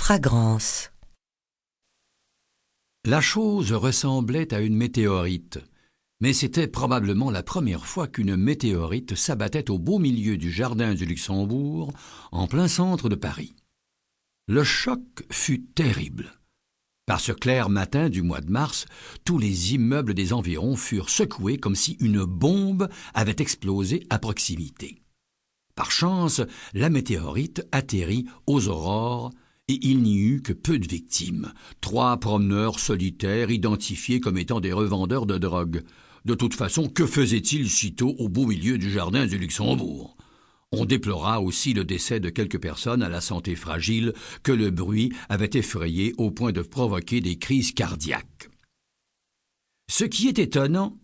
fragrance. La chose ressemblait à une météorite, mais c'était probablement la première fois qu'une météorite s'abattait au beau milieu du jardin du Luxembourg, en plein centre de Paris. Le choc fut terrible. Par ce clair matin du mois de mars, tous les immeubles des environs furent secoués comme si une bombe avait explosé à proximité. Par chance, la météorite atterrit aux aurores et il n'y eut que peu de victimes. 3 promeneurs solitaires identifiés comme étant des revendeurs de drogue. De toute façon, que faisaient-ils sitôt au beau milieu du jardin du Luxembourg? On déplora aussi le décès de quelques personnes à la santé fragile que le bruit avait effrayé au point de provoquer des crises cardiaques. Ce qui est étonnant,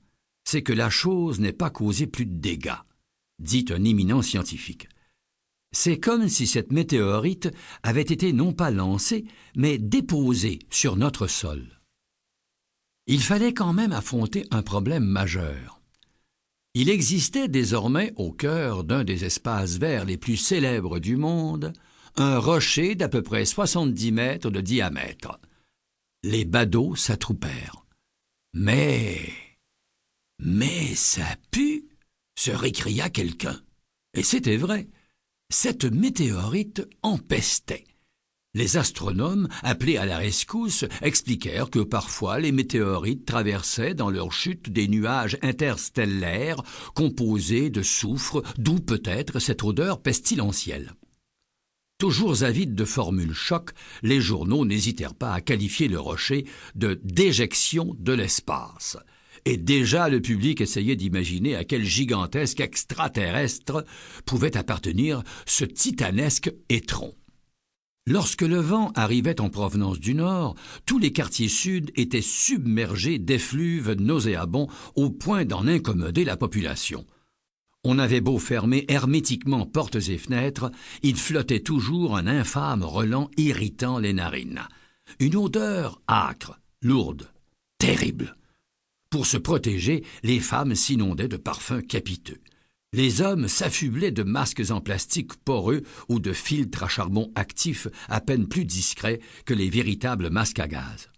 c'est que la chose n'ait pas causé plus de dégâts, dit un éminent scientifique. C'est comme si cette météorite avait été non pas lancée, mais déposée sur notre sol. Il fallait quand même affronter un problème majeur. Il existait désormais au cœur d'un des espaces verts les plus célèbres du monde, un rocher d'à peu près 70 mètres de diamètre. Les badauds s'attroupèrent. Mais ça pue, se récria quelqu'un. Et c'était vrai. Cette météorite empestait. Les astronomes, appelés à la rescousse, expliquèrent que parfois les météorites traversaient dans leur chute des nuages interstellaires composés de soufre, d'où peut-être cette odeur pestilentielle. Toujours avides de formules choc, les journaux n'hésitèrent pas à qualifier le rocher de « déjection de l'espace ». Et déjà le public essayait d'imaginer à quel gigantesque extraterrestre pouvait appartenir ce titanesque étron. Lorsque le vent arrivait en provenance du nord, tous les quartiers sud étaient submergés d'effluves nauséabonds au point d'en incommoder la population. On avait beau fermer hermétiquement portes et fenêtres, il flottait toujours un infâme relent irritant les narines. Une odeur âcre, lourde, terrible. Pour se protéger, les femmes s'inondaient de parfums capiteux. Les hommes s'affublaient de masques en plastique poreux ou de filtres à charbon actif à peine plus discrets que les véritables masques à gaz.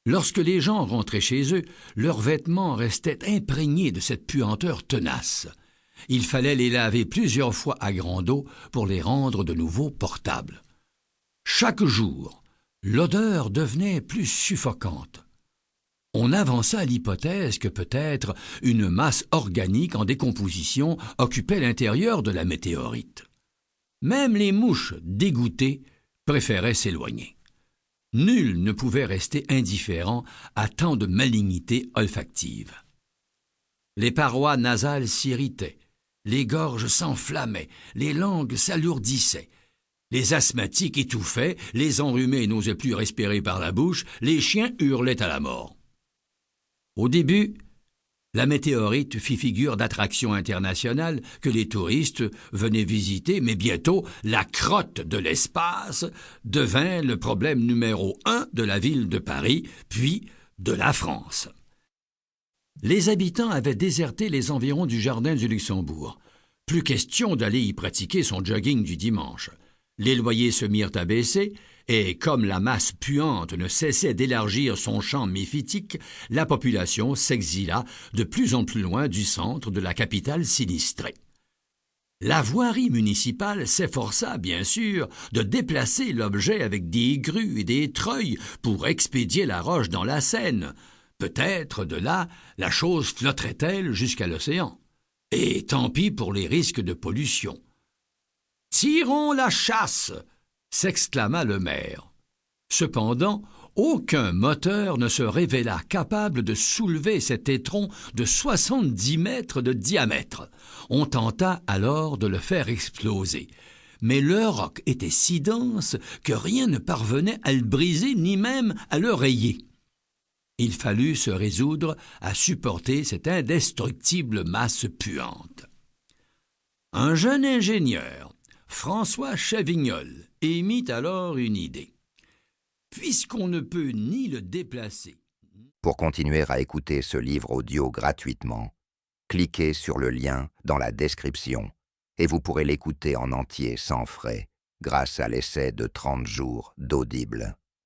Lorsque les gens rentraient chez eux, leurs vêtements restaient imprégnés de cette puanteur tenace. Il fallait les laver plusieurs fois à grande eau pour les rendre de nouveau portables. Chaque jour, l'odeur devenait plus suffocante. On avança l'hypothèse que peut-être une masse organique en décomposition occupait l'intérieur de la météorite. Même les mouches, dégoûtées, préféraient s'éloigner. Nul ne pouvait rester indifférent à tant de malignité olfactive. Les parois nasales s'irritaient, les gorges s'enflammaient, les langues s'alourdissaient. Les asthmatiques étouffaient, les enrhumés n'osaient plus respirer par la bouche, les chiens hurlaient à la mort. Au début, la météorite fit figure d'attraction internationale que les touristes venaient visiter, mais bientôt, la crotte de l'espace devint le problème numéro 1 de la ville de Paris, puis de la France. Les habitants avaient déserté les environs du jardin du Luxembourg. Plus question d'aller y pratiquer son jogging du dimanche. Les loyers se mirent à baisser, et comme la masse puante ne cessait d'élargir son champ méphitique, la population s'exila de plus en plus loin du centre de la capitale sinistrée. La voirie municipale s'efforça, bien sûr, de déplacer l'objet avec des grues et des treuils pour expédier la roche dans la Seine. Peut-être, de là, la chose flotterait-elle jusqu'à l'océan. Et tant pis pour les risques de pollution. « Tirons la chasse !» s'exclama le maire. Cependant, aucun moteur ne se révéla capable de soulever cet étron de 70 mètres de diamètre. On tenta alors de le faire exploser. Mais le roc était si dense que rien ne parvenait à le briser ni même à le rayer. Il fallut se résoudre à supporter cette indestructible masse puante. Un jeune ingénieur, François Chavignol, émit alors une idée. Puisqu'on ne peut ni le déplacer... Pour continuer à écouter ce livre audio gratuitement, cliquez sur le lien dans la description et vous pourrez l'écouter en entier sans frais grâce à l'essai de 30 jours d'Audible.